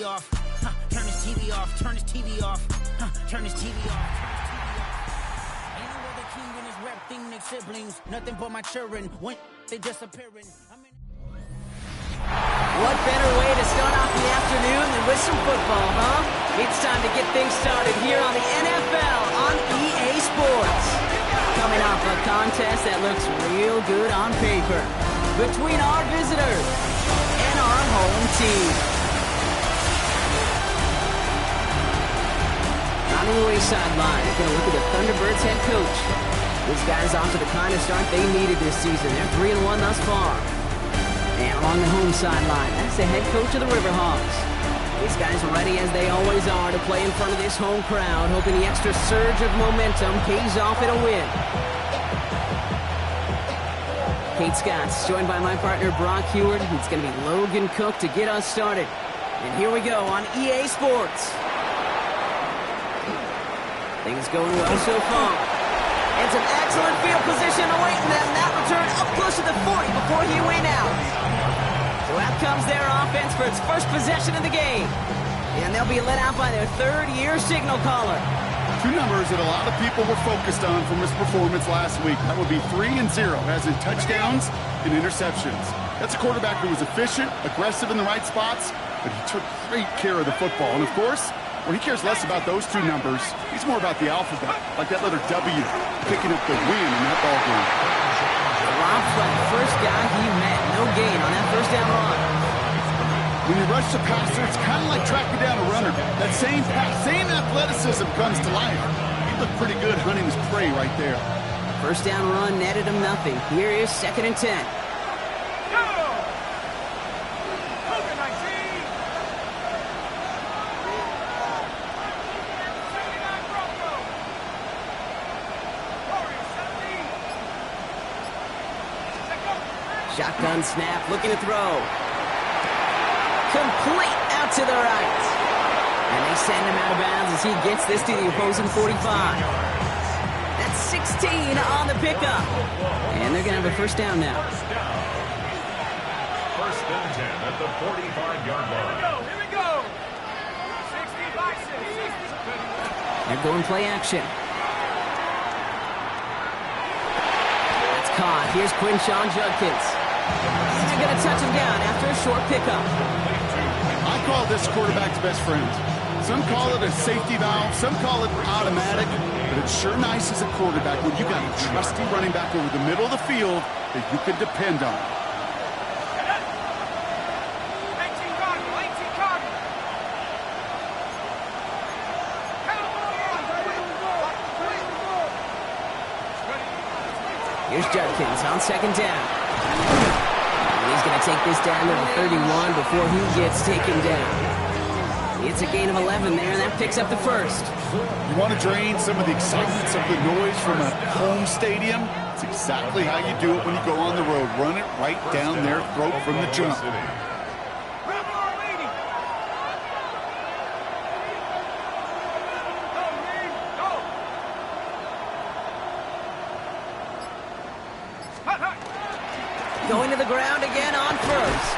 off, turn his TV off, turn his TV off, turn his TV off, Ain't no other king in his rap thing, Nick siblings, nothing but my children, when they disappearing. What better way to start off the afternoon than with some football, huh? It's time to get things started here on the NFL on EA Sports. Coming off a contest that looks real good on paper between our visitors and our home team. On the away sideline, we're going to look at the ThunderBirds head coach. These guys off to the kind of start they needed this season. They're 3-1 thus far. And along the home sideline, that's the head coach of the River Hogs. These guys are ready as they always are to play in front of this home crowd, hoping the extra surge of momentum pays off in a win. Kate Scott's joined by my partner Brock Heward. It's going to be Logan Cook to get us started. And here we go on EA Sports. Things going well so far. And some excellent field position awaiting them. That return up close to the 40 before he went out. So out comes their offense for its first possession of the game. And they'll be let out by their third-year signal caller. Two numbers that a lot of people were focused on from his performance last week. That would be 3 and 0, as in touchdowns and interceptions. That's a quarterback who was efficient, aggressive in the right spots, but he took great care of the football. And of course, when he cares less about those two numbers, he's more about the alphabet, like that letter W, picking up the win in that ball game. Dropped by the first guy he met. No gain on that first down run. When you rush the passer, it's kind of like tracking down a runner. That same pass, same athleticism comes to life. He looked pretty good hunting his prey right there. First down run netted him nothing. Here is 2nd and 10. Shotgun snap, looking to throw. Complete out to the right. And they send him out of bounds as he gets this to the opposing 45. That's 16 on the pickup. And they're going to have a first down now. First and 10 at the 45-yard line. Here we go. 60 by 6. They're going play action. That's caught. Here's Quinshawn Judkins. They're going to touch him down after a short pickup. I call this quarterback's best friend. Some call it a safety valve, some call it automatic, but it's sure nice as a quarterback when you got a trusty running back over the middle of the field that you can depend on. Here's Judkins on 2nd down. He's going to take this down to the 31 before he gets taken down. It's a gain of 11 there, and that picks up the first. You want to drain some of the excitement, some of the noise from a home stadium? It's exactly how you do it when you go on the road. Run it right down their throat from the jump. Going to the ground again on first.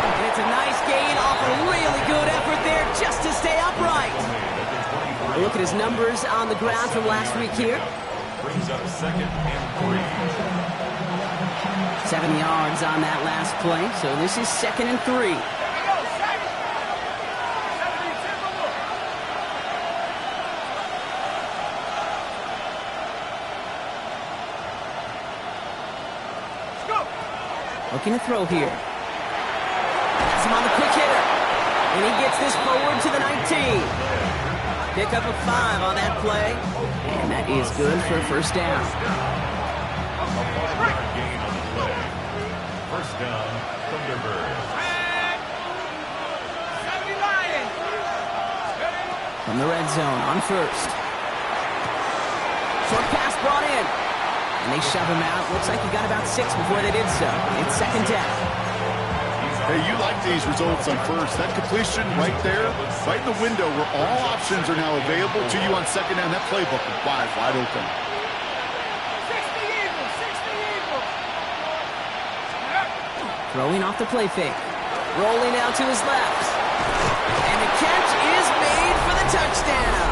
And it's a nice gain off a really good effort there just to stay upright. Look at his numbers on the ground from last week here. Brings up 2nd and 3. 7 yards on that last play, so this is 2nd and 3. Looking to throw here. That's him on the quick hitter. And he gets this forward to the 19. Pick up a 5 on that play. And that is good for a first down. Gain on the play. First down, ThunderBirds. From the red zone on first. Short pass brought in. And they shove him out. Looks like he got about 6 before they did so. It's 2nd down. Hey, you like these results on first. That completion right there, right in the window where all options are now available to you on 2nd down. That playbook is wide open. 60 Eagles. Throwing off the play fake. Rolling out to his left. And the catch is made for the touchdown.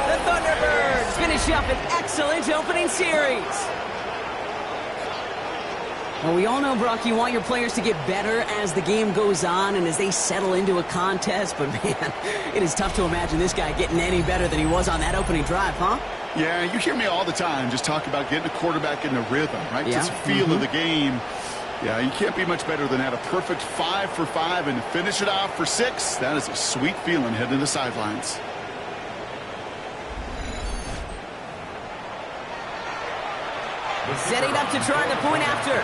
The Thunderbirds finish up an excellent opening series. Well, we all know, Brock, you want your players to get better as the game goes on and as they settle into a contest. But, man, it is tough to imagine this guy getting any better than he was on that opening drive, huh? Yeah, you hear me all the time just talk about getting a quarterback in the rhythm, right? Yeah. Just feel of the game. Yeah, you can't be much better than that. A perfect 5 for 5 and to finish it off for 6. That is a sweet feeling heading to the sidelines. Setting up to try the point after.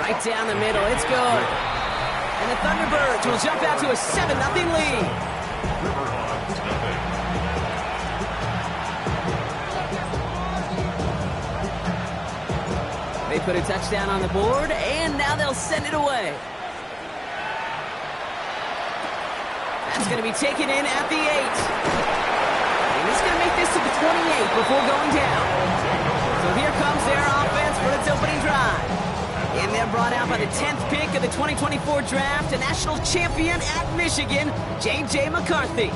Right down the middle, it's good. And the Thunderbirds will jump out to a 7-0 lead. They put a touchdown on the board, and now they'll send it away. That's going to be taken in at the 8. And he's going to make this to the 28 before going down. So here comes their offense for its opening drive. And they're brought out by the 10th pick of the 2024 draft, a national champion at Michigan, J.J. McCarthy.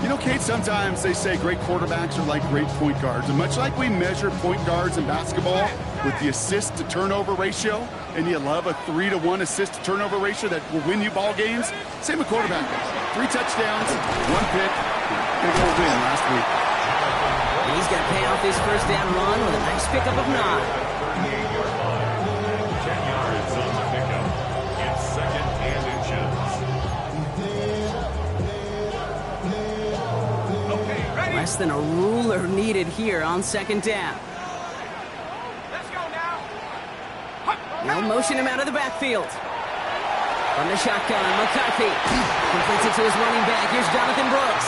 You know, Kate, sometimes they say great quarterbacks are like great point guards. And much like we measure point guards in basketball with the assist-to-turnover ratio, and you love a 3-to-1 assist-to-turnover ratio that will win you ball games, same with quarterback. 3 touchdowns, 1 pick, and a goal win last week. And he's going to pay off this first down run with a nice pickup of 9. 38-yard line. 10 yards on the pickup. It's 2nd and inches. Less than a ruler needed here on 2nd down. Let's go now. They'll motion him out of the backfield. From the shotgun, McCarthy completes it to his running back. Here's Jonathan Brooks.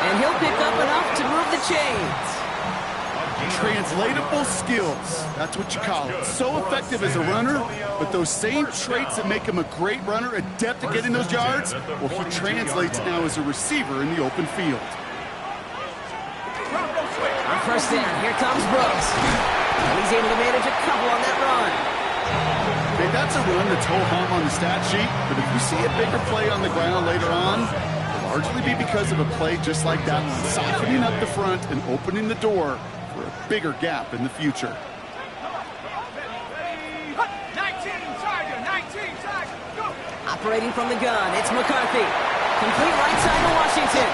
And he'll pick up enough to move the chains. Translatable skills. That's what you call it. So effective as a runner, but those same traits that make him a great runner, adept at getting those yards, well, he translates now as a receiver in the open field. On first down, here comes Brooks. And he's able to manage a couple on that run. Hey, that's a run that's ho-hum on the stat sheet, but if you see a bigger play on the ground later on, it'll largely be because of a play just like that one, softening up the front and opening the door for a bigger gap in the future. 19 Tiger, go! Operating from the gun, it's McCarthy. Complete right side to Washington.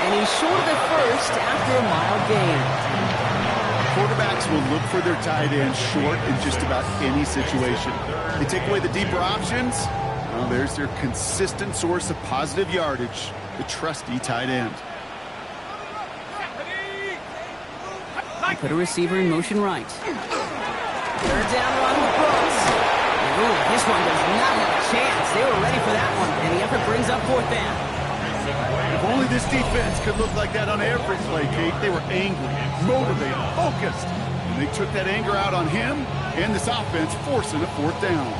And he's short of the first after a mild gain. Quarterbacks will look for their tight end short in just about any situation. They take away the deeper options. Well, there's their consistent source of positive yardage, the trusty tight end. They put a receiver in motion right. Third down run with Brooks. And ooh, this one does not have a chance. They were ready for that one, and the effort brings up 4th down. If only this defense could look like that on every play, Kate. They were angry, motivated, focused. And they took that anger out on him and this offense, forcing a 4th down.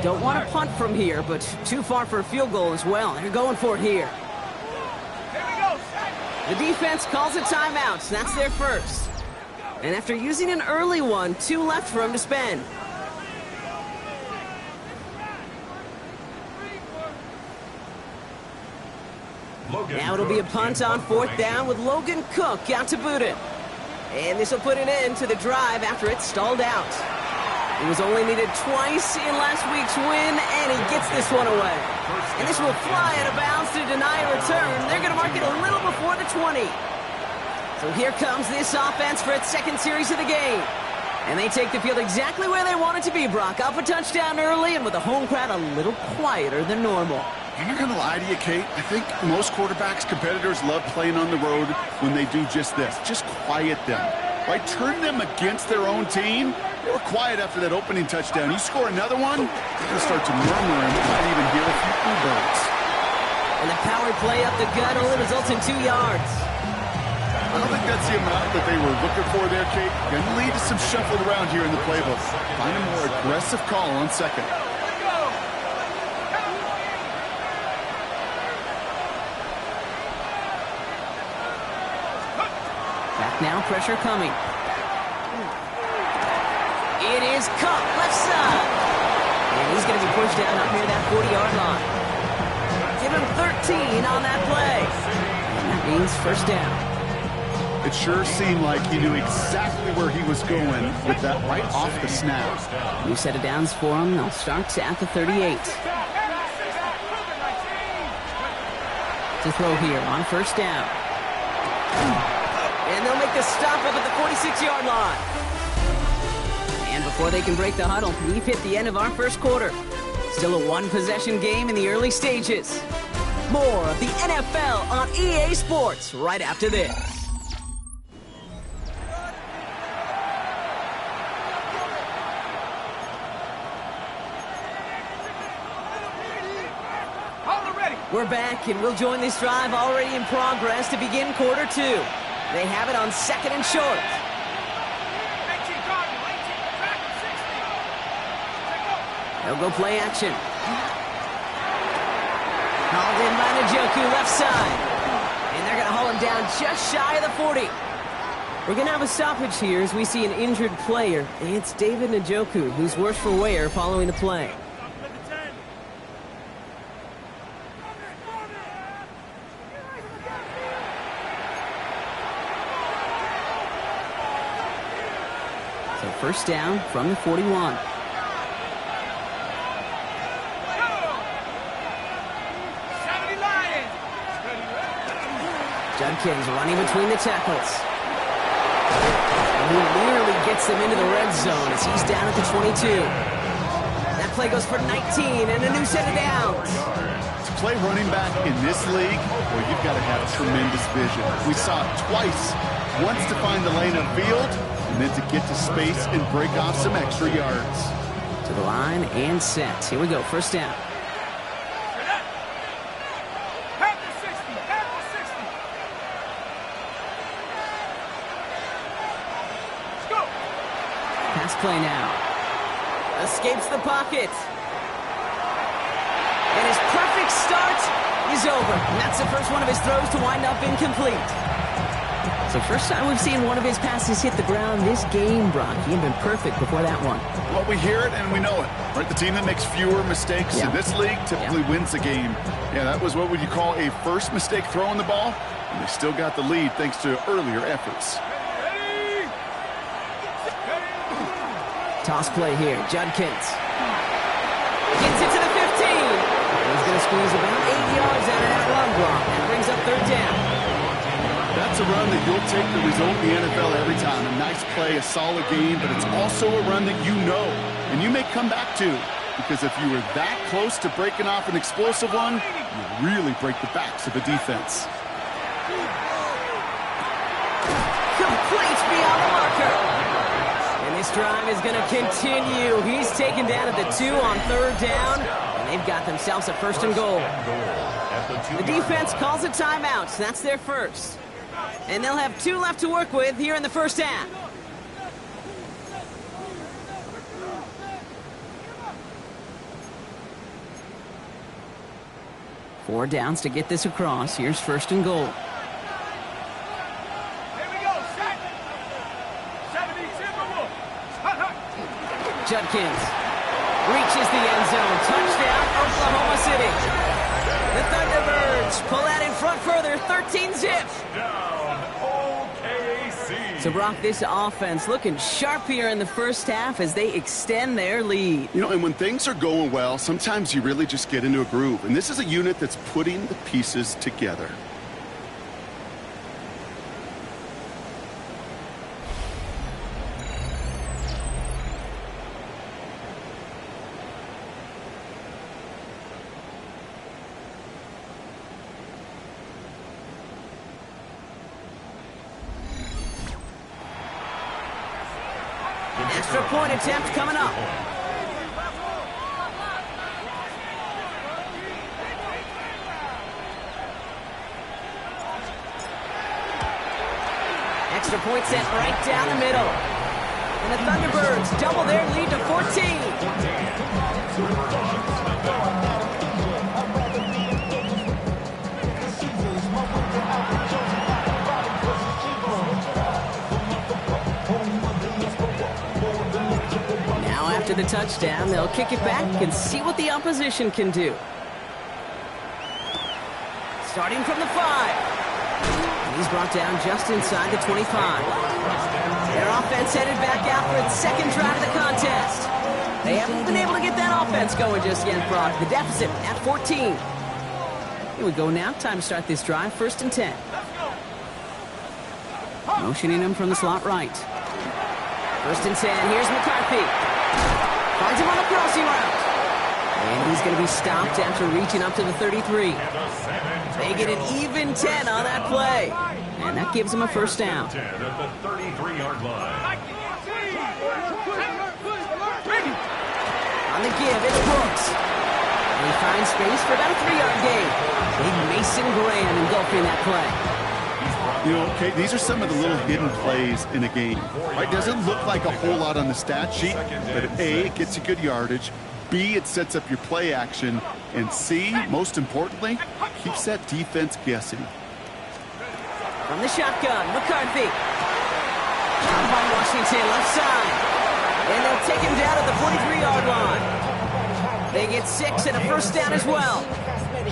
Don't want to punt from here, but too far for a field goal as well. They're going for it here. Here we go. The defense calls a timeout. That's their first. And after using an early one, 2 left for him to spend. Now it'll be a punt on 4th down with Logan Cook out to boot it. And this will put an end to the drive after it stalled out. He was only needed twice in last week's win, and he gets this one away. And this will fly out of bounds to deny a return. They're going to mark it a little before the 20. So here comes this offense for its 2nd series of the game. And they take the field exactly where they want it to be, Brock. Up a touchdown early and with the home crowd a little quieter than normal. I'm not going to lie to you, Kate. I think most quarterbacks, competitors love playing on the road when they do just this. Just quiet them. Right? Turn them against their own team. They were quiet after that opening touchdown. You score another one, they're going to start to murmur and might even hear a few birds. And the power play up the gut only results in 2 yards. I don't think that's the amount that they were looking for there, Kate. Going to lead to some shuffled around here in the playbook. Find a more aggressive call on second. Back now, pressure coming. It is caught left side. And he's going to be pushed down up near that 40-yard line. Give him 13 on that play. And that means first down. It sure seemed like he knew exactly where he was going with that right off the snap. New set of downs for him. They'll start at the 38. To throw here on first down. And they'll make the stop up at the 46-yard line. And before they can break the huddle, we've hit the end of our first quarter. Still a one-possession game in the early stages. More of the NFL on EA Sports right after this. We're back, and we'll join this drive already in progress to begin quarter two. They have it on second and short. They'll go play action. Hauled in by Njoku, left side. And they're going to haul him down just shy of the 40. We're going to have a stoppage here as we see an injured player. It's David Njoku, who's worse for wear following the play. So first down from the 41. Judkins running between the tackles. And he nearly gets them into the red zone as he's down at the 22. That play goes for 19 and a new set of downs. To play running back in this league, well, you've got to have tremendous vision. We saw it twice. Once to find the lane upfield, and then to get to space and break off some extra yards. To the line and set. Here we go, first down. Pass play now. Escapes the pocket. And his perfect start is over. And that's the first one of his throws to wind up incomplete. So first time we've seen one of his passes hit the ground this game, Brock. He had been perfect before that one. Well, we hear it and we know it. Right? The team that makes fewer mistakes in this league typically wins the game. Yeah, that was what would you call a first mistake throwing the ball. And they still got the lead thanks to earlier efforts. Toss play here, Judkins. Gets it to the 15. He's going to squeeze about 8 yards out of that run block. That brings up third down. That's a run that you'll take the result in the NFL every time. A nice play, a solid game, but it's also a run that you know, and you may come back to, because if you were that close to breaking off an explosive one, you really break the backs of a defense. Complete beyond the marker. And this drive is going to continue. He's taken down at the 2 on third down, and they've got themselves a first and goal. The defense calls a timeout. So that's their first. And they'll have 2 left to work with here in the first half. Four downs to get this across. Here's first and goal. Judkins reaches the end zone. Touchdown, Oklahoma City. The Thunderbirds pull out in front further, 13-zip. So, Brock, this offense looking sharp here in the first half as they extend their lead. You know, and when things are going well, sometimes you really just get into a groove. And this is a unit that's putting the pieces together. Extra point attempt coming up. Extra point sent right down the middle. And the Thunderbirds double their lead to 14. Now after the touchdown, they'll kick it back and see what the opposition can do. Starting from the 5. He's brought down just inside the 25. Their offense headed back out for its second drive of the contest. They haven't been able to get that offense going just yet, Brock. The deficit at 14. Here we go now. Time to start this drive. 1st and 10. Motioning him from the slot right. 1st and 10. Here's McCarthy. Finds him on a crossing route. And he's going to be stopped after reaching up to the 33. They get an even 10 on that play. And that gives him a 1st down. 10 at the 33-yard line. On the give, it's Brooks. And he finds space for about a 3-yard gain. Big Mason Graham engulfing that play. You know, okay, these are some of the little hidden plays in a game. Right? Doesn't look like a whole lot on the stat sheet, but A, it gets you good yardage. B, it sets up your play action. And C, most importantly, keeps that defense guessing. From the shotgun, McCarthy. Down by Washington, left side. And they'll take him down at the 43-yard line. They get 6 and a 1st down as well.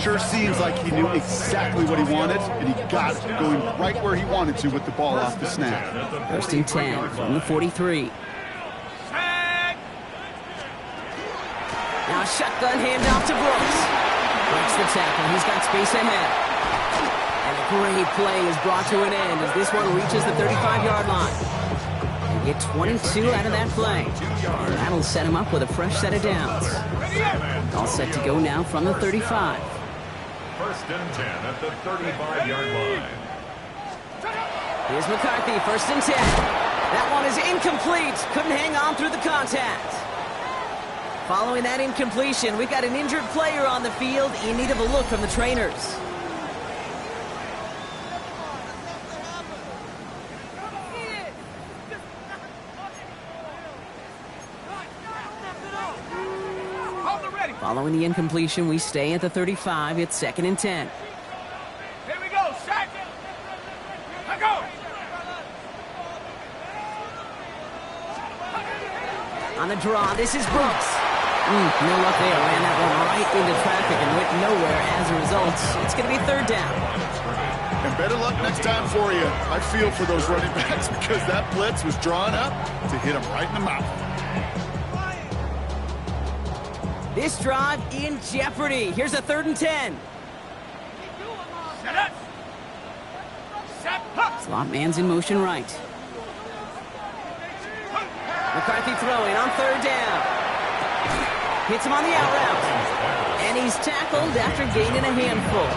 Sure seems like he knew exactly what he wanted, and he got it going right where he wanted to with the ball off the snap. 1st and 10 from the 43. Now a shotgun handoff to Brooks. Breaks the tackle. He's got space ahead. And a great play is brought to an end as this one reaches the 35-yard line. They get 22 out of that play. And that'll set him up with a fresh set of downs. All set to go now from the 35. 1st and 10 at the 35-yard line. Here's McCarthy, 1st and 10. That one is incomplete. Couldn't hang on through the contact. Following that incompletion, we've got an injured player on the field in need of a look from the trainers. Following the incompletion, we stay at the 35. It's 2nd and 10. Here we go, set. Let go. On the draw, this is Brooks. No luck there. Ran that one right into traffic and went nowhere as a result. It's going to be 3rd down. And better luck next time for you. I feel for those running backs because that blitz was drawn up to hit him right in the mouth. This drive in jeopardy. Here's a 3rd and 10. Set up. Set. Slot man's in motion right. McCarthy throwing on 3rd down. Hits him on the out route. And he's tackled after gaining a handful.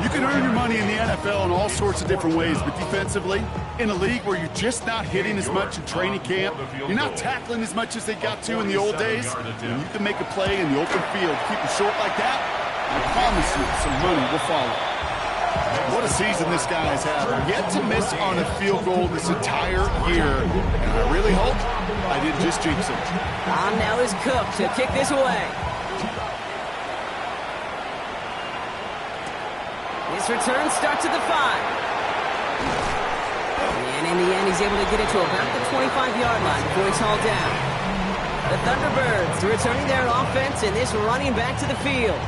You can earn your money in the NFL in all sorts of different ways, but defensively, in a league where you're just not hitting as much in training camp, you're not tackling as much as they got to in the old days, and you can make a play in the open field, keep it short like that, I promise you some money will follow. What a season this guy has had. Yet to miss on a field goal this entire year, and I really hope I didn't just jinx him. On now is Cook to kick this away. This return starts at the 5. And in the end, he's able to get it to about the 25-yard line before he's hauled down. The Thunderbirds returning their offense and this running back to the field.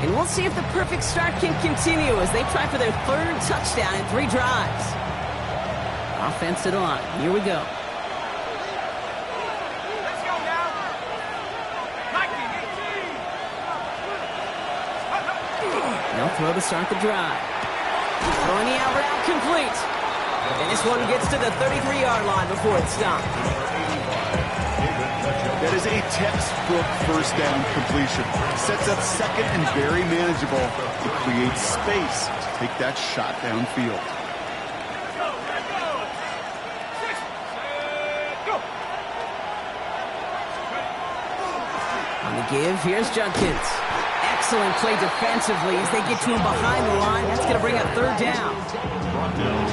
And we'll see if the perfect start can continue as they try for their 3rd touchdown in 3 drives. Offense to the line. Here we go. Let's go now. They'll throw to start the drive. Throwing the out route complete. And this one gets to the 33-yard line before it's stopped. That is a textbook 1st down completion. Sets up 2nd and very manageable. It creates space to take that shot downfield. On the give, here's Judkins. Excellent play defensively as they get to him behind the line. That's going to bring up third down.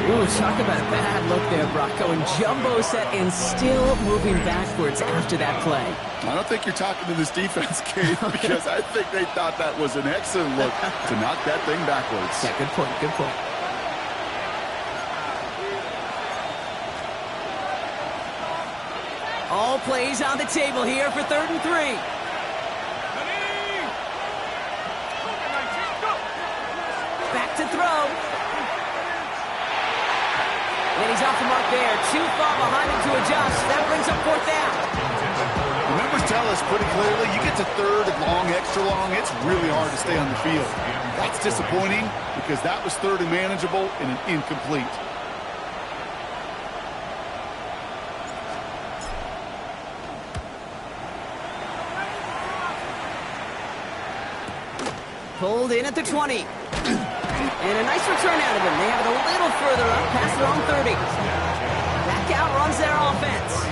Ooh, talk about a bad look there, Brock. Going jumbo set and still moving backwards after that play. I don't think you're talking to this defense, Kate, because I think they thought that was an excellent look to knock that thing backwards. Yeah, good point, good point. All plays on the table here for 3rd and 3. Back to throw. And he's off the mark there. Too far behind him to adjust. That brings up 4th down. The numbers tell us pretty clearly, you get to 3rd and long, extra long, it's really hard to stay on the field. That's disappointing because that was 3rd and manageable and an incomplete. Pulled in at the 20. And a nice return out of him. They have it a little further up past their own 30. Back out runs their offense.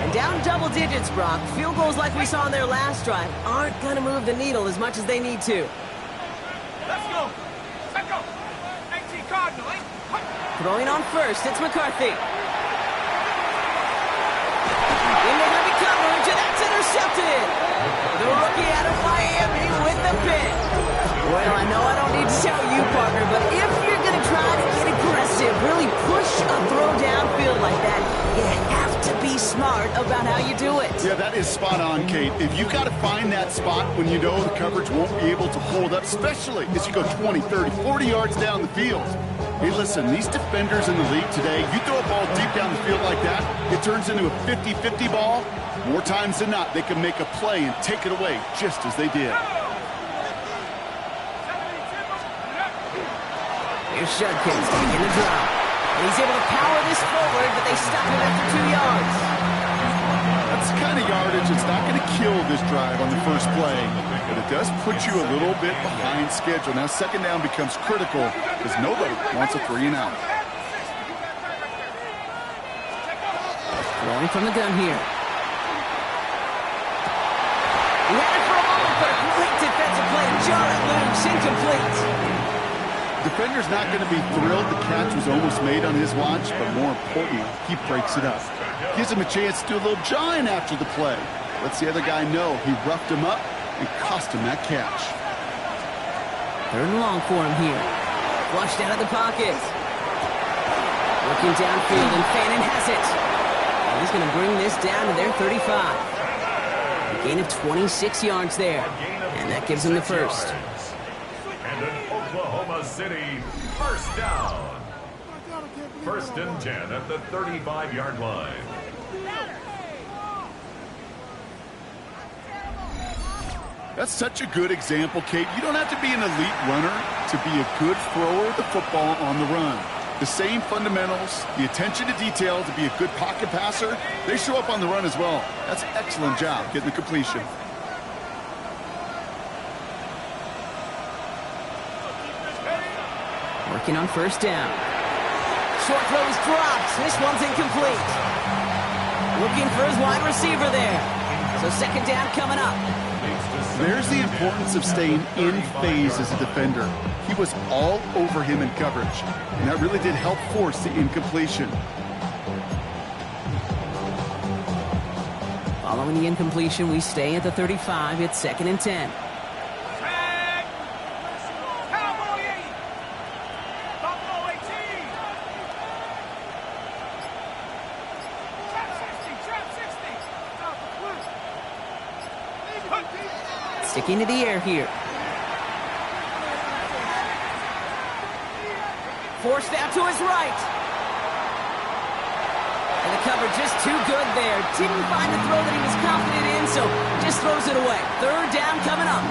And down double digits, Brock. Field goals like we saw in their last drive aren't going to move the needle as much as they need to. Let's go. Let's go. 18 Cardinal, eh? Throwing on first, it's McCarthy. Into heavy coverage, and that's intercepted. The rookie out of Miami with the pick. Well, I know I don't need to tell you, partner, but if you're going to try to get aggressive, really push a throw downfield like that, you have to be smart about how you do it. Yeah, that is spot on, Kate. If you've got to find that spot when you know the coverage won't be able to hold up, especially as you go 20, 30, 40 yards down the field. Hey, listen, these defenders in the league today, you throw a ball deep down the field like that, it turns into a 50-50 ball. More times than not, they can make a play and take it away just as they did. Here's Judkins taking the drop. And he's able to power this forward, but they stop him after 2 yards. That's the kind of yardage that's not going to kill this drive on the first play, but it does put you a little bit behind schedule. Now, 2nd down becomes critical because nobody wants a 3 and out. Throwing from the gun here. He had it for a moment, but a great defensive play. Jar it loose, incomplete. Defender's not going to be thrilled the catch was almost made on his watch, but more importantly, he breaks it up. Gives him a chance to do a little jawing after the play. Lets the other guy know he roughed him up and cost him that catch. 3rd and long for him here. Flushed out of the pocket. Looking downfield, and Fannin has it. And he's going to bring this down to their 35. A gain of 26 yards there. And that gives him the first. And an Oklahoma City 1st down. 1st and 10 at the 35-yard line. That's such a good example, Kate. You don't have to be an elite runner to be a good thrower of the football on the run. The same fundamentals, the attention to detail to be a good pocket passer, they show up on the run as well. That's an excellent job getting the completion. Working on 1st down. Short throws dropped. This one's incomplete. Looking for his wide receiver there. So 2nd down coming up. There's the importance of staying in phase as a defender. He was all over him in coverage, and that really did help force the incompletion. Following the incompletion, we stay at the 35. It's 2nd and 10. Sticking to the air here. Forced out to his right. And the cover just too good there. Didn't find the throw that he was confident in, so just throws it away. 3rd down coming up.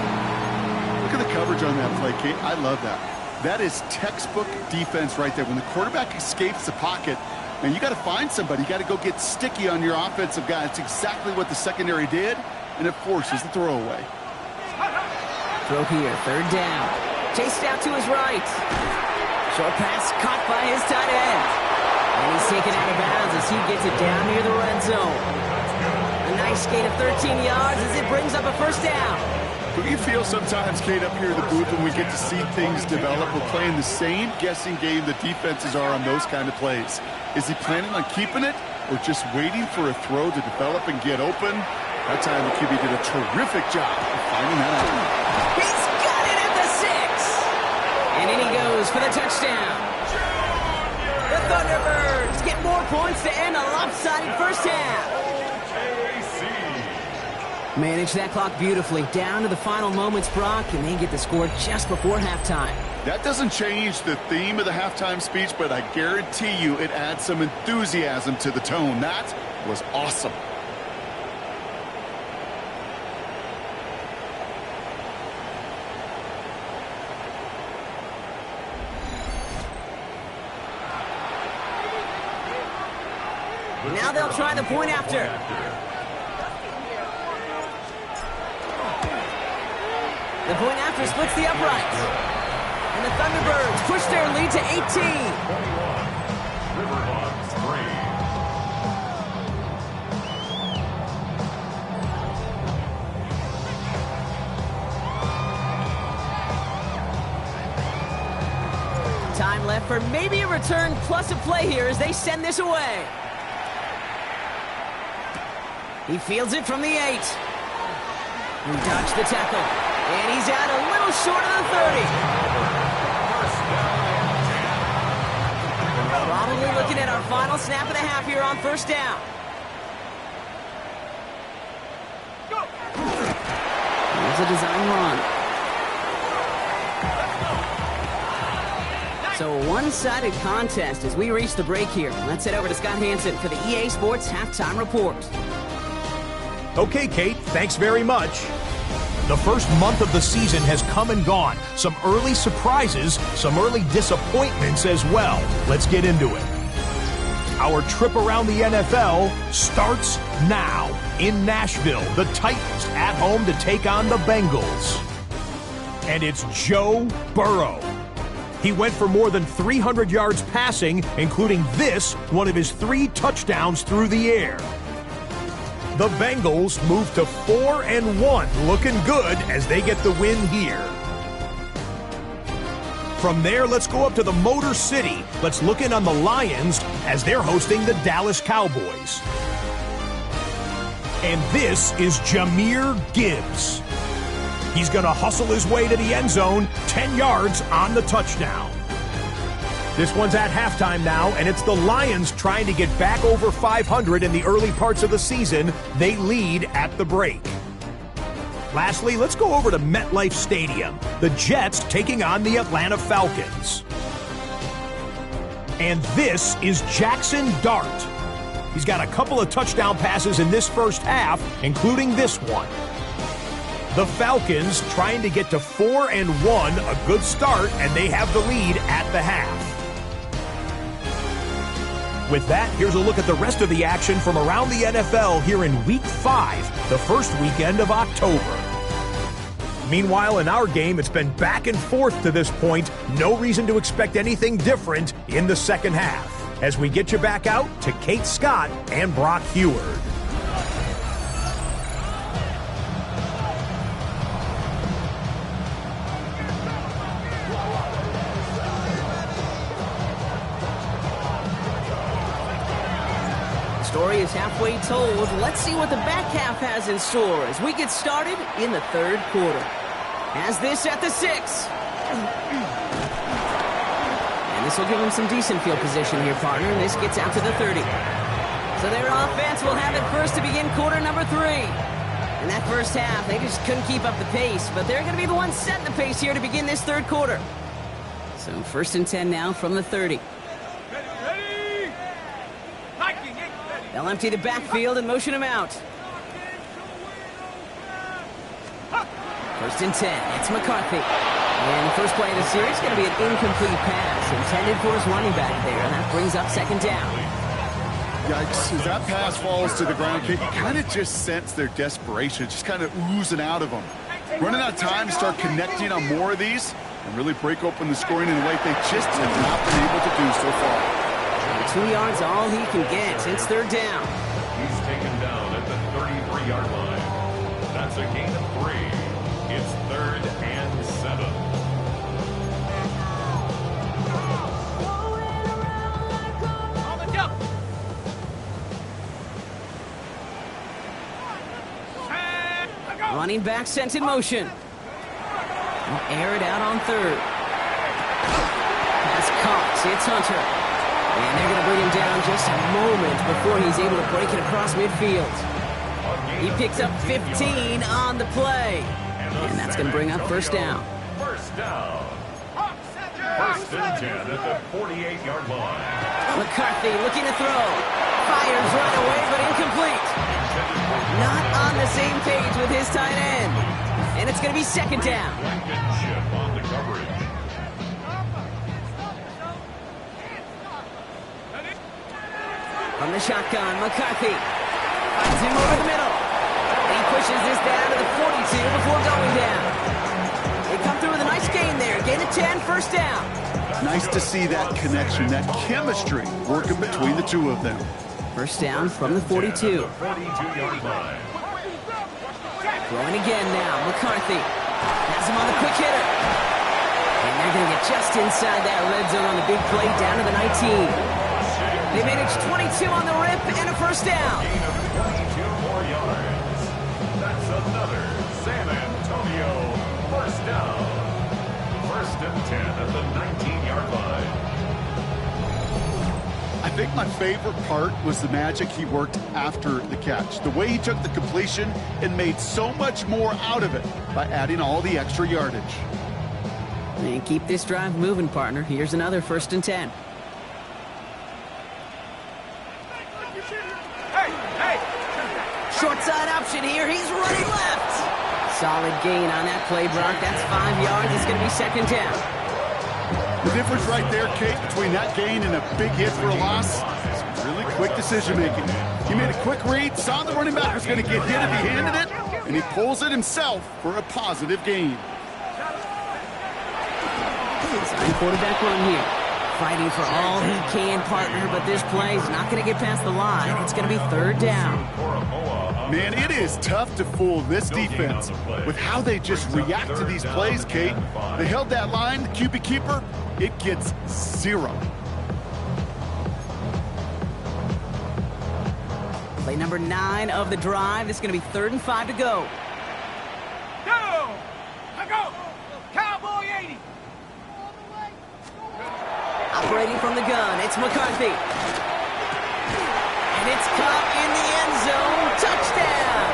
Look at the coverage on that play, Kate. I love that. That is textbook defense right there. When the quarterback escapes the pocket, and you got to find somebody. You got to go get sticky on your offensive guy. That's exactly what the secondary did, and it forces the throwaway. Throw here, 3rd down. Chased out to his right. Short pass caught by his tight end. And he's taken out of bounds as he gets it down near the red zone. A nice gain of 13 yards as it brings up a 1st down. Do you feel sometimes, Kate, up here in the booth when we get to see things develop, we're playing the same guessing game the defenses are on those kind of plays? Is he planning on keeping it or just waiting for a throw to develop and get open? That time the QB did a terrific job of finding that out. He's got it at the 6. And in he goes for the touchdown. The Thunderbirds get more points to end a lopsided first half. Manage that clock beautifully down to the final moments, Brock, and they get the score just before halftime. That doesn't change the theme of the halftime speech, but I guarantee you it adds some enthusiasm to the tone. That was awesome. Now they'll try the point after. The point after splits the uprights. And the Thunderbirds push their lead to 18. 21. River Hogs 3. Time left for maybe a return plus a play here as they send this away. He fields it from the 8. He dodged the tackle. And he's out a little short of the 30. Probably looking at our final snap of the half here on first down. Here's a design run. So a one-sided contest as we reach the break here. Let's head over to Scott Hansen for the EA Sports Halftime Report. Okay, Kate, thanks very much. The first month of the season has come and gone. Some early surprises, some early disappointments as well. Let's get into it. Our trip around the NFL starts now. In Nashville, the Titans at home to take on the Bengals. And it's Joe Burrow. He went for more than 300 yards passing, including this, one of his 3 touchdowns through the air. The Bengals move to 4-1, looking good as they get the win here. From there, let's go up to the Motor City. Let's look in on the Lions as they're hosting the Dallas Cowboys. And this is Jahmyr Gibbs. He's going to hustle his way to the end zone, 10 yards on the touchdown. This one's at halftime now, and it's the Lions trying to get back over 500 in the early parts of the season. They lead at the break. Lastly, let's go over to MetLife Stadium. The Jets taking on the Atlanta Falcons. And this is Jackson Dart. He's got a couple of touchdown passes in this first half, including this one. The Falcons trying to get to 4-1, a good start, and they have the lead at the half. With that, here's a look at the rest of the action from around the NFL here in Week 5, the first weekend of October. Meanwhile, in our game, it's been back and forth to this point. No reason to expect anything different in the second half. As we get you back out to Kate Scott and Brock Heward. Story is halfway told. Let's see what the back half has in store as we get started in the third quarter. Has this at the 6. And this will give them some decent field position here, partner. And this gets out to the 30. So their offense will have it first to begin quarter number 3. In that first half, they just couldn't keep up the pace. But they're going to be the ones setting the pace here to begin this third quarter. So 1st and 10 now from the 30. They'll empty the backfield and motion him out. 1st and 10. It's McCarthy. And the first play of the series is going to be an incomplete pass intended for his running back there. And that brings up 2nd down. Yikes. As that pass falls to the ground, you kind of just sense their desperation, just kind of oozing out of them. Running out of time to start connecting on more of these and really break open the scoring in a way they just have not been able to do so far. 2 yards all he can get. It's 3rd down. He's taken down at the 33-yard line. That's a gain of 3. It's 3rd and 7. On the jump. Running back sent in motion. Will air it out on 3rd. Pass caught. It's Hunter. And they're going to bring him down just a moment before he's able to break it across midfield. He picks up 15 on the play. And that's going to bring up 1st down. 1st down. 1st and 10 at the 48-yard line. McCarthy looking to throw. Fires right away, but incomplete. Not on the same page with his tight end. And it's going to be 2nd down. Blankenship on the coverage. From the shotgun, McCarthy finds him over the middle. He pushes this down to the 42 before going down. They come through with a nice gain there. Gain of 10, 1st down. Nice to see that connection, that chemistry working between the two of them. 1st down from the 42. 42-yard line. Throwing again now, McCarthy has him on the quick hitter. And they're going to get just inside that red zone on the big play down to the 19. They manage 22 on the rip and a 1st down. Gain of 22 more yards. That's another San Antonio 1st down. 1st and 10 at the 19-yard line. I think my favorite part was the magic he worked after the catch. The way he took the completion and made so much more out of it by adding all the extra yardage. And keep this drive moving, partner. Here's another 1st and 10. Short side option here. He's running left. Solid gain on that play, Brock. That's 5 yards. It's going to be 2nd down. The difference right there, Kate, between that gain and a big hit for a loss is really quick decision-making. He made a quick read, saw the running back was going to get hit if he handed it, and he pulls it himself for a positive gain. Inside quarterback run here. Fighting for all he can, partner, but this play is not going to get past the line. It's going to be 3rd down. Man, it is tough to fool this defense with how they just react to these plays, Kate. They held that line, the QB keeper, it gets 0. Play number 9 of the drive. It's going to be 3rd and 5 to go. Go! Go! Cowboy 80! Operating from the gun, it's McCarthy. And it's caught in the end zone. Touchdown!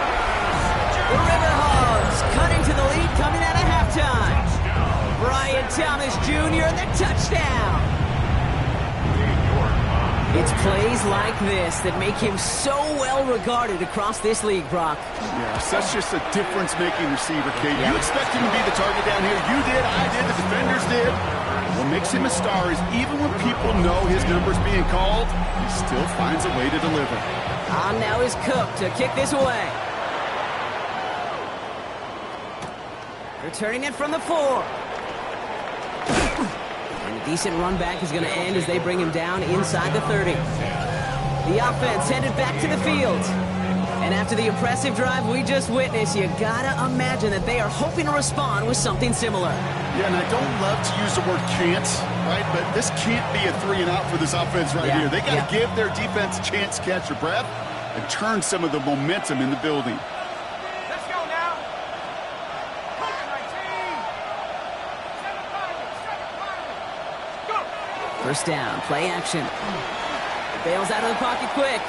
The River Hogs cutting to the lead coming out of halftime. Brian Thomas Jr. the touchdown. It's plays like this that make him so well regarded across this league, Brock. Yeah, such just a difference-making receiver, Kate. You expect him to be the target down here. You did, I did, the defenders did. What makes him a star is even when people know his number's being called, he still finds a way to deliver. On now is Cook to kick this away. Returning it from the 4. And a decent run back is going to end as they bring him down inside the 30. The offense headed back to the field. And after the impressive drive we just witnessed, you gotta imagine that they are hoping to respond with something similar. Yeah, and I don't love to use the word can't, right? But this can't be a 3 and out for this offense right here. They got to give their defense a chance to catch their breath and turn some of the momentum in the building. Let's go now. 19. Go. 1st down, play action. Bails out of the pocket quick.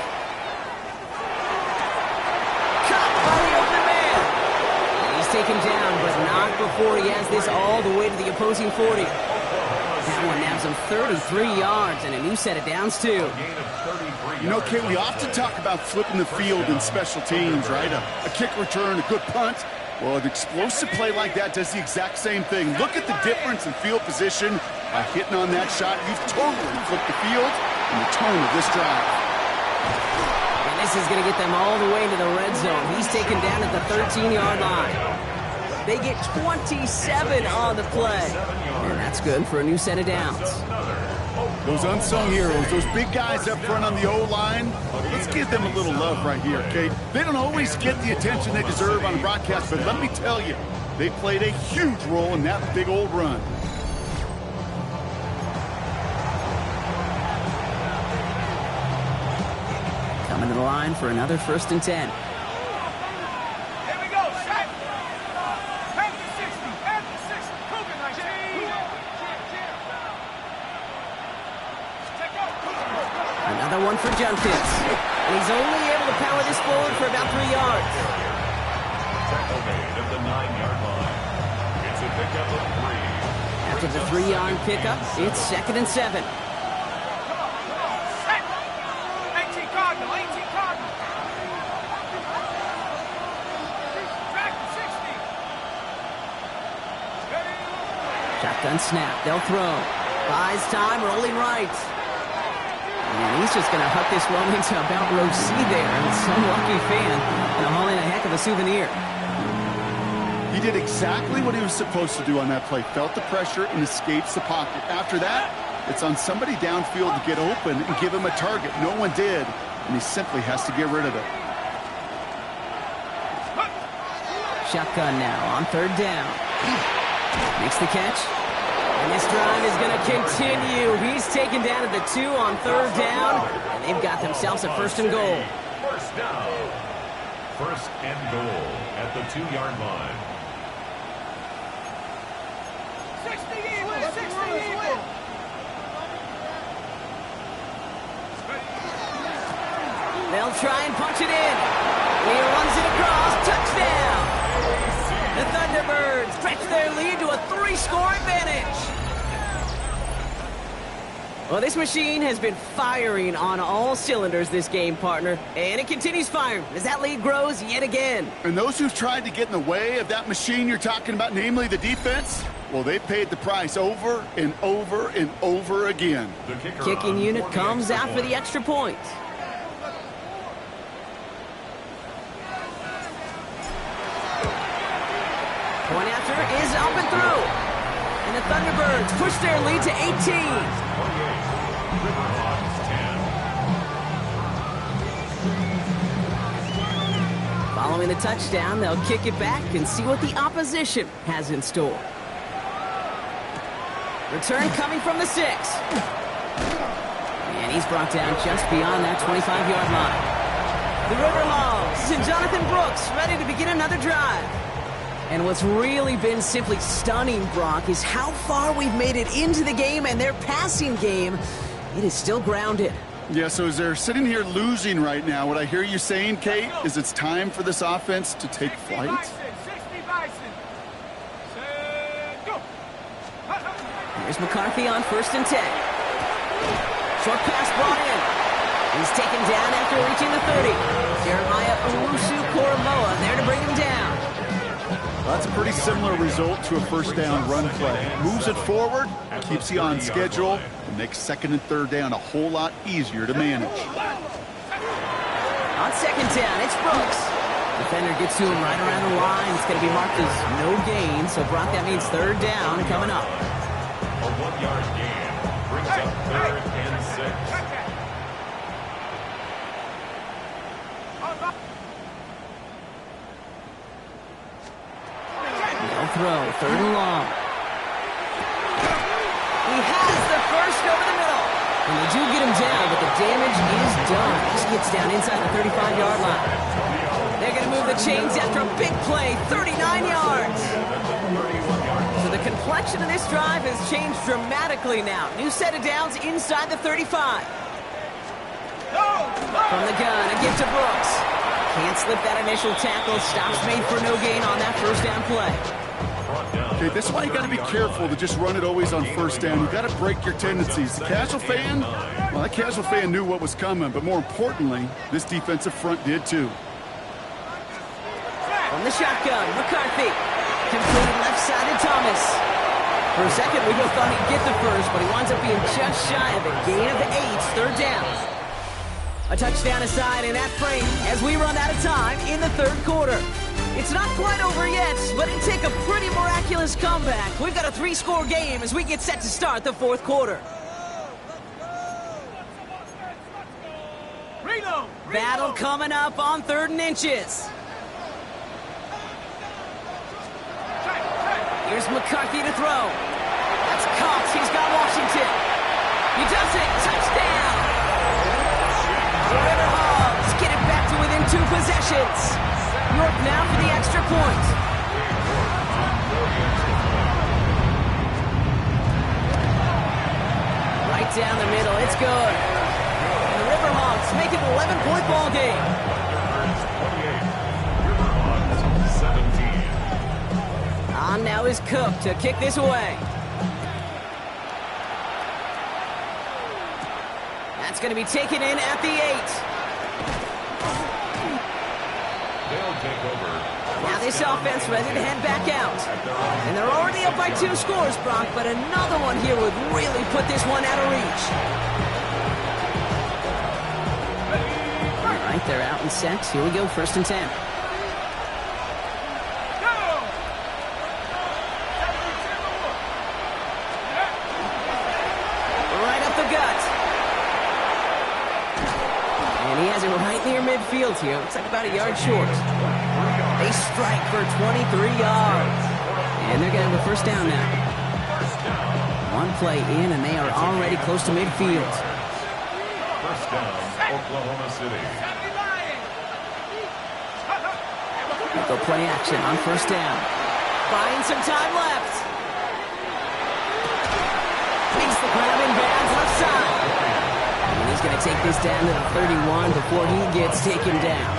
Taken down, but not before he has this all the way to the opposing 40. That one nabs him 33 yards and a new set of downs, too. You know, Kate, we often talk about flipping the field in special teams, right? A kick return, a good punt. Well, an explosive play like that does the exact same thing. Look at the difference in field position by hitting on that shot. You've totally flipped the field and the tone of this drive. And this is going to get them all the way into the red zone. He's taken down at the 13-yard line. They get 27 on the play. And that's good for a new set of downs. Those unsung heroes, those big guys up front on the O-line, let's give them a little love right here, Kate. They don't always get the attention they deserve on the broadcast, but let me tell you, they played a huge role in that big old run. Coming to the line for another 1st and 10. Here we go, set. Head to 60, head to 60. Cougar 19. Another one for Junkins. And he's only able to power this forward for about 3 yards. Tackle made at the 9-yard line. It's a pickup of 3. After the 3-yard pickup, it's 2nd and 7. Shotgun snap, they'll throw. Buys time, rolling right. And he's just going to huck this one into about row C there. And some lucky fan going to haul in a heck of a souvenir. He did exactly what he was supposed to do on that play. Felt the pressure and escapes the pocket. After that, it's on somebody downfield to get open and give him a target. No one did, and he simply has to get rid of it. Shotgun now on 3rd down. Makes the catch. And this drive is going to continue. He's taken down at the 2 on 3rd down. And they've got themselves a 1st and goal. 1st down. 1st and goal at the 2-yard line. 60 even, 60 even. They'll try and punch it in. He runs it across. Touchdown. The Thunderbirds stretch their lead to a 3-score advantage. Well, this machine has been firing on all cylinders this game, partner. And it continues firing as that lead grows yet again. And those who've tried to get in the way of that machine you're talking about, namely the defense, well, they paid the price over and over and over again. The Kicking unit comes out for the extra point. Point after is up and through. And the Thunderbirds push their lead to 18. Following the touchdown, they'll kick it back and see what the opposition has in store. Return coming from the 6. And he's brought down just beyond that 25-yard line. The River Hogs and Jonathan Brooks ready to begin another drive. And what's really been simply stunning, Brock, is how far we've made it into the game, and their passing game, it is still grounded. Yeah, so as they're sitting here losing right now, what I hear you saying, Kate, is it's time for this offense to take flight? 60 Bison. Set, go. Here's McCarthy on 1st and 10. Short pass brought in. He's taken down after reaching the 30. Jeremiah Owusu-Koromoa there to bring him down. That's a pretty similar result to a 1st down run play. Moves it forward, keeps you on schedule, and makes 2nd and 3rd down a whole lot easier to manage. On 2nd down, it's Brooks. Defender gets to him right around the line. It's going to be marked as no gain, so Brock, that means 3rd down coming up. A 1-yard gain brings up 3rd and 6. Throw, 3rd and long. He has the 1st over the middle. And they do get him down, but the damage is done. Just gets down inside the 35-yard line. They're going to move the chains after a big play, 39 yards. So the complexion of this drive has changed dramatically now. New set of downs inside the 35. From the gun, a gift to Brooks. Can't slip that initial tackle. Stops made for no gain on that 1st down play. Okay, this is why you got to be careful to just run it always on 1st down. You got to break your tendencies. The casual fan, well, that casual fan knew what was coming, but more importantly, this defensive front did too. From the shotgun, McCarthy. Completed left-sided Thomas. For a second, we both thought he'd get the 1st, but he winds up being just shy of a gain of 8, 3rd down. A touchdown aside in that frame as we run out of time in the 3rd quarter. It's not quite over yet, but it'd take a pretty miraculous comeback. We've got a 3-score game as we get set to start the 4th quarter. battle coming up on 3rd and inches. Here's McCarthy to throw. That's Cox. He's got Washington. He does it. Touchdown. The River Hogs get it back to within 2 possessions. York now for the extra point. Right down the middle. It's good. And the River Hogs make it an 11-point ball game. River Hogs 17. On now is Cook to kick this away. That's going to be taken in at the 8. They'll take over. Now this offense ready to head back out. And they're already up by 2 scores, Brock, but another one here would really put this one out of reach. All right, they're out and set. Here we go, 1st and 10. Right up the gut. And he has it right near midfield here. Looks like about a yard short. They strike for 23 yards. And they're going to have a 1st down now. 1 play in, and they are already close to midfield. 1st down, Oklahoma City. They'll play action on 1st down. Buying some time left. Makes the grab in bounds left side. And he's going to take this down to the 31 before he gets taken down.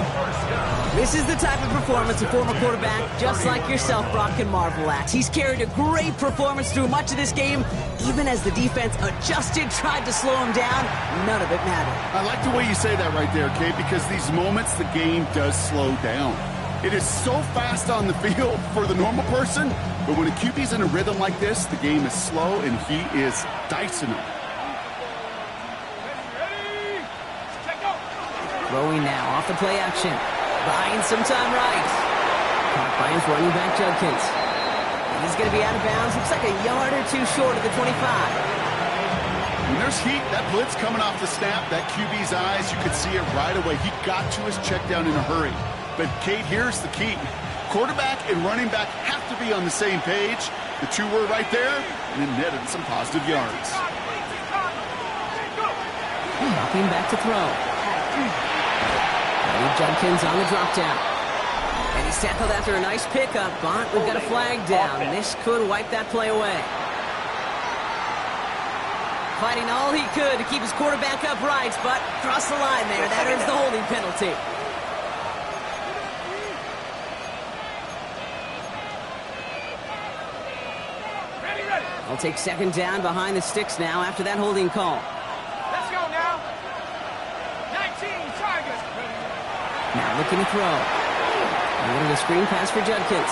This is the type of performance a former quarterback, just like yourself, Brock, can marvel at. He's carried a great performance through much of this game. Even as the defense adjusted, tried to slow him down, none of it mattered. I like the way you say that right there, Kate, because these moments the game does slow down. It is so fast on the field for the normal person, but when a QB's in a rhythm like this, the game is slow and he is dicing them. Throwing now off the play action. Buying some time right. Caught by his running back, Judkins. He's going to be out of bounds. Looks like a yard or 2 short of the 25. When there's heat, that blitz coming off the snap, that QB's eyes, you could see it right away. He got to his check down in a hurry. But, Kate, here's the key. Quarterback and running back have to be on the same page. The 2 were right there, and it netted some positive yards. Dropping back to throw. Judkins on the drop down. And he's tackled after a nice pickup, but we've got a flag down. This could wipe that play away. Fighting all he could to keep his quarterback upright, but crossed the line there. That earns the holding penalty. I'll take 2nd down behind the sticks now after that holding call. Let's go now. 19 targets. Now looking to throw. And a screen pass for Judkins.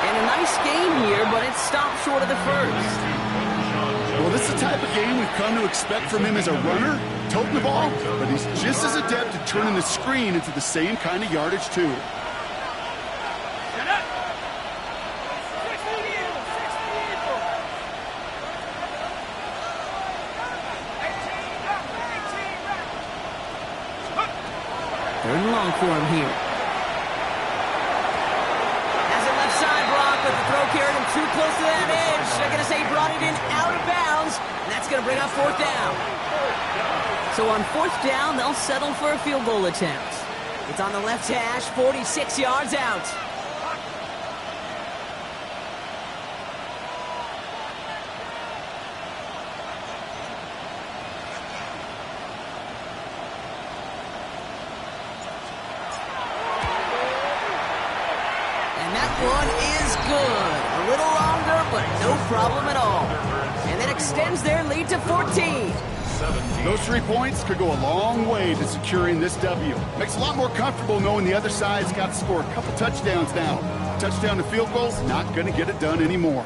And a nice game here, but it stopped short of the 1st. Well, this is the type of game we've come to expect from him as a runner, toting the ball, but he's just as adept at turning the screen into the same kind of yardage, too. Third and long for him here. Has it left side, Brock, but the throw carried him too close to that edge. They're going to say he brought it in out of bounds, and that's going to bring up 4th down. So on 4th down, they'll settle for a field goal attempt. It's on the left hash, 46 yards out. One is good. A little longer, but no problem at all. And that extends their lead to 14. Those 3 points could go a long way to securing this W. Makes it a lot more comfortable knowing the other side's got to score a couple touchdowns now. Touchdown to field goal's not going to get it done anymore.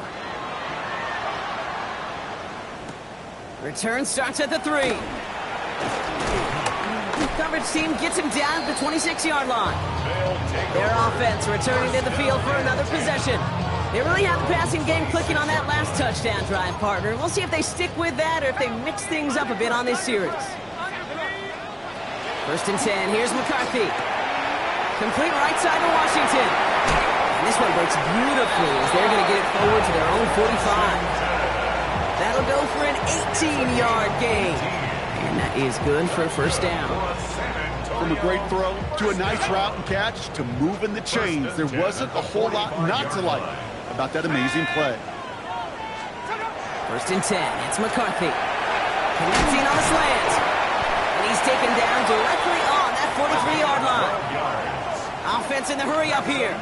Return starts at the 3. Coverage team gets him down at the 26-yard line. Their offense returning to the field for another possession. They really have the passing game clicking on that last touchdown drive, partner. We'll see if they stick with that or if they mix things up a bit on this series. First and 10. Here's McCarthy. Complete right side to Washington. And this one breaks beautifully as they're going to get it forward to their own 45. That'll go for an 18-yard gain. And that is good for a first down. From a great throw to a nice route and catch to moving the chains, there wasn't a whole lot not to like about that amazing play. First and 10. It's McCarthy. Connecting on the slant. And he's taken down directly on that 43-yard line. Offense in the hurry up here.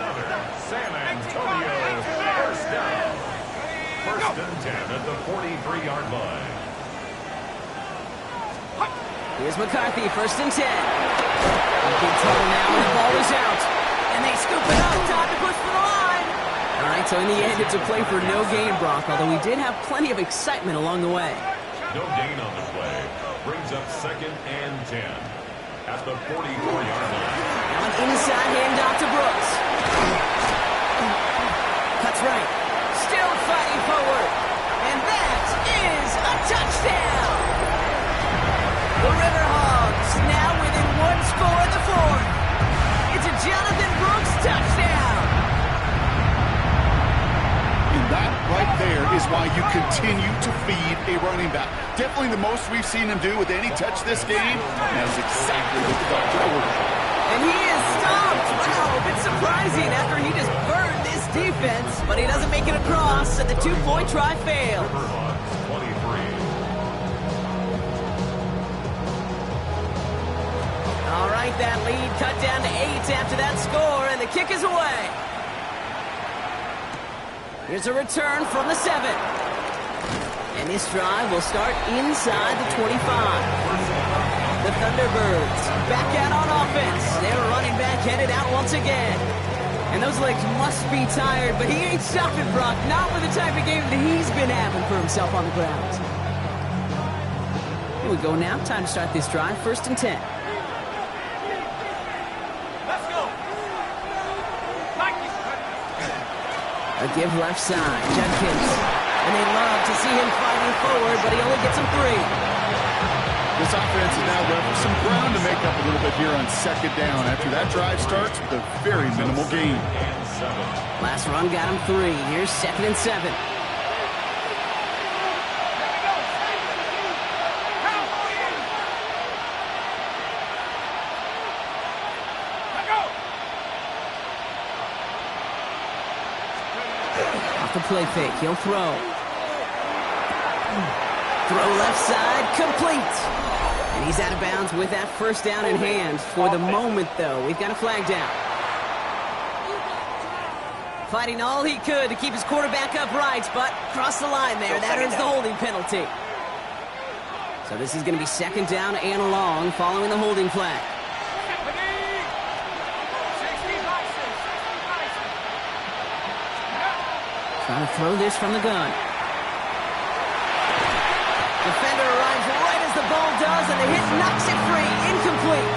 San Antonio, first down. First and 10 at the 43-yard line. Here's McCarthy, first and 10. A big total now, and the ball is out. And they scoop it up, time to push for the line. All right, so in the end, it's a play for no gain, Brock, although we did have plenty of excitement along the way. No gain on the play. Brings up second and 10 at the 44-yard line. Now an inside handoff to Brooks. Cuts right. Still fighting forward. And that is a touchdown. The River Hogs now within one score in the fourth. It's a Jonathan Brooks touchdown. And that right there is why you continue to feed a running back. Definitely the most we've seen him do with any touch this game. And that is exactly what the doctor ordered. And he is stopped. Wow, a bit surprising after he just burned this defense. But he doesn't make it across, and the two-point try failed. River Hogs 23. All right, that lead cut down to 8 after that score, and the kick is away. Here's a return from the 7. And this drive will start inside the 25. The Thunderbirds back out on offense. Their running back headed out once again. And those legs must be tired, but he ain't stopping, Brock. Not with the type of game that he's been having for himself on the ground. Here we go now. Time to start this drive. First and 10. A give left side, Judkins. And they love to see him fighting forward, but he only gets him 3. This offense is now left with some ground to make up a little bit here on second down after that drive starts with a very minimal gain. Last run got him 3. Here's second and 7. The play fake, he'll throw. Throw left side, complete. And he's out of bounds with that first down in hand. For the moment, though, we've got a flag down. Fighting all he could to keep his quarterback upright, but crossed the line there. That earns the holding penalty. So this is going to be second down and long following the holding flag. Trying to throw this from the gun. Defender arrives right as the ball does, and the hit knocks it free. Incomplete.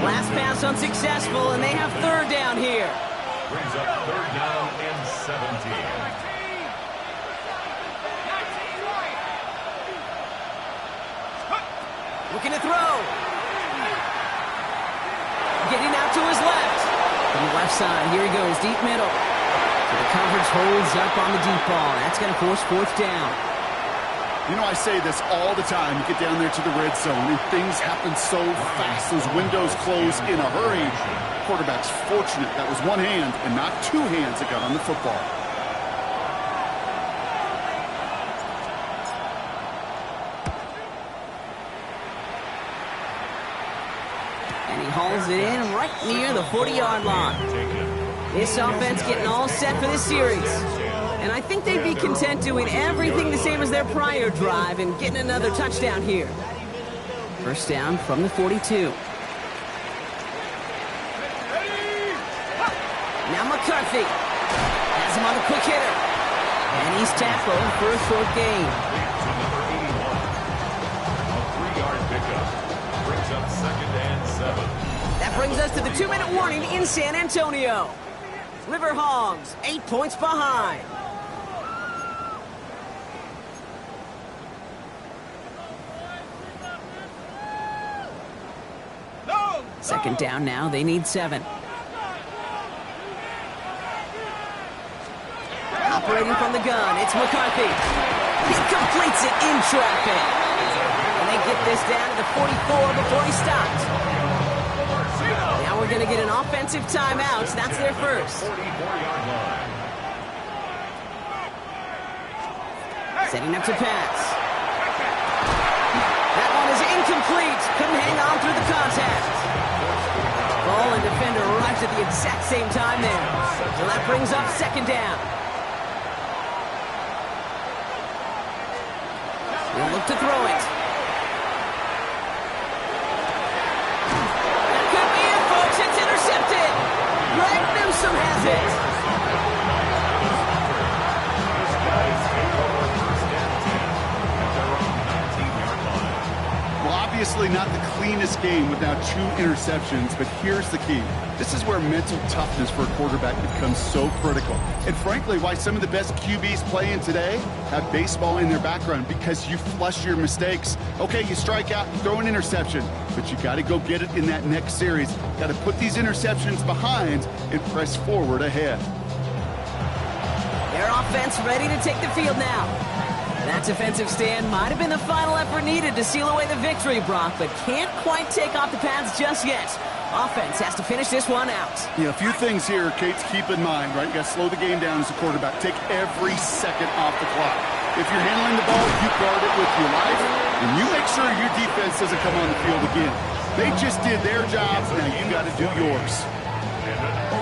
Last pass unsuccessful, and they have third down here. Brings up third down and 17. Looking to throw. Getting out to his left. From the left side, here he goes, deep middle. So the coverage holds up on the deep ball. That's going to force fourth down. You know, I say this all the time. You get down there to the red zone, and things happen so fast. Those windows close in a hurry. Quarterback's fortunate that was one hand and not two hands that got on the football. And he hauls it in right near the 40-yard line. This offense getting all set for this series. And I think they'd be content doing everything the same as their prior drive and getting another touchdown here. First down from the 42. Now McCarthy has him on the quick hitter. And he's tackled for a short gain. A 3-yard pickup. Brings up second and 7. That brings us to the 2-minute warning in San Antonio. River Hogs, 8 points behind. Second down now, they need 7. Operating from the gun, it's McCarthy. He completes it in traffic. And they get this down to the 44 before he stops. Now we're going to get an offensive timeout. That's their first. Setting up to pass. That one is incomplete. Couldn't hang on through the contact. Ball and defender arrives at the exact same time there. So that brings up second down. He'll look to throw it. That could be it, folks. It's intercepted. Greg Newsome has it. Well, obviously not the cleanest game without 2 interceptions, but here's the key. This is where mental toughness for a quarterback becomes so critical. And frankly, why some of the best QBs playing today have baseball in their background, because you flush your mistakes. Okay, you strike out, you throw an interception, but you got to go get it in that next series. Got to put these interceptions behind and press forward ahead. Their offense ready to take the field now. That defensive stand might have been the final effort needed to seal away the victory, Brock, but can't quite take off the pads just yet. Offense has to finish this one out. Yeah, a few things here, Kate, to keep in mind, right? You got to slow the game down as a quarterback. Take every second off the clock. If you're handling the ball, you guard it with your life, and you make sure your defense doesn't come on the field again. They just did their jobs, now you got to do yours.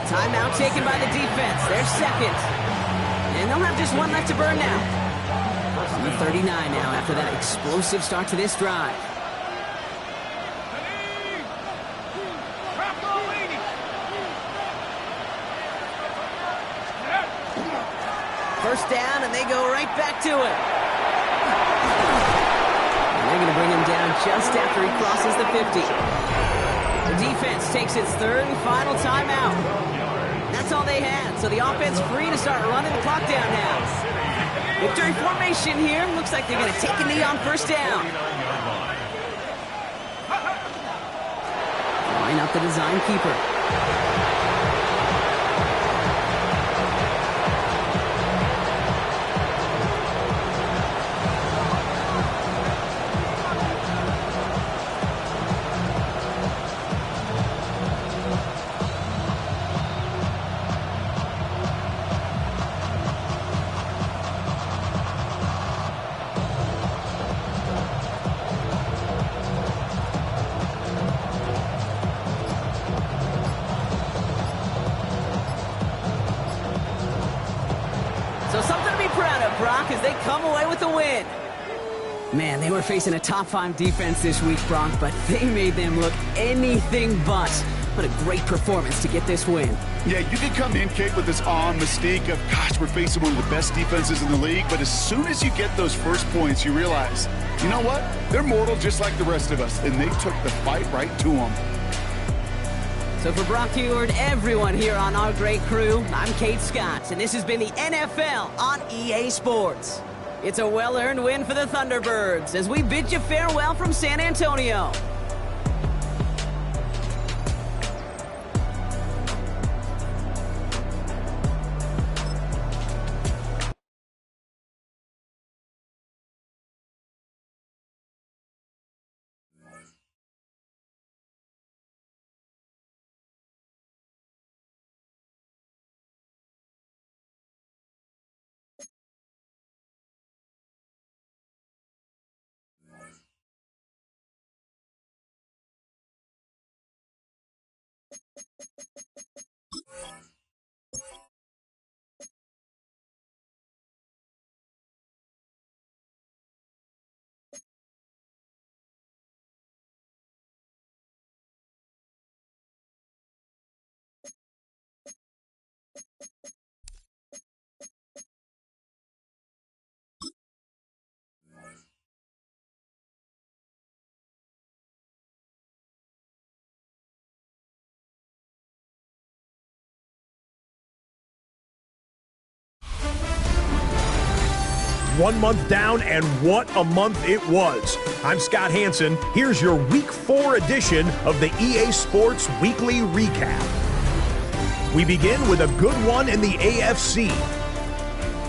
Timeout taken by the defense. They're second. And they'll have just one left to burn now. On the 39 now after that explosive start to this drive. First down, and they go right back to it. And they're going to bring him down just after he crosses the 50. The defense takes its third and final timeout. That's all they had, so the offense free to start running the clock down now. Victory formation here. Looks like they're going to take a knee on first down. Line up the design keeper. So something to be proud of, Brock, as they come away with the win. Man, they were facing a top 5 defense this week, Brock, but they made them look anything but. What a great performance to get this win. Yeah, you can come in, Kate, with this awe and mystique of, gosh, we're facing one of the best defenses in the league, but as soon as you get those first points, you realize, you know what? They're mortal just like the rest of us, and they took the fight right to them. So for Brock Heward, everyone here on our great crew, I'm Kate Scott, and this has been the NFL on EA Sports. It's a well-earned win for the Thunderbirds as we bid you farewell from San Antonio. 1 month down, and what a month it was. I'm Scott Hansen. Here's your Week 4 edition of the EA Sports Weekly Recap. We begin with a good one in the AFC.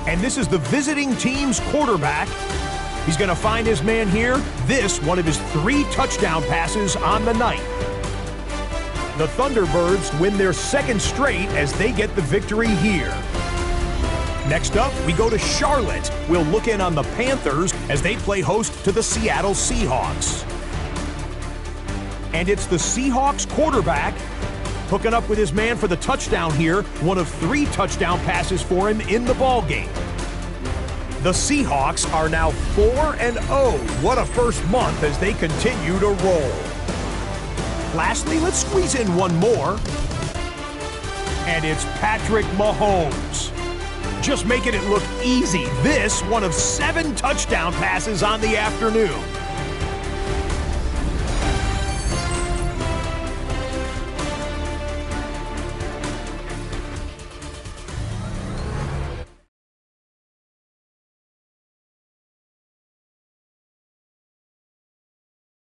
And this is the visiting team's quarterback. He's going to find his man here. This, one of his 3 touchdown passes on the night. The Thunderbirds win their 2nd straight as they get the victory here. Next up, we go to Charlotte. We'll look in on the Panthers as they play host to the Seattle Seahawks. And it's the Seahawks quarterback hooking up with his man for the touchdown here. One of 3 touchdown passes for him in the ballgame. The Seahawks are now 4-0. What a first month as they continue to roll. Lastly, let's squeeze in one more. And it's Patrick Mahomes. Just making it look easy. This, one of 7 touchdown passes on the afternoon.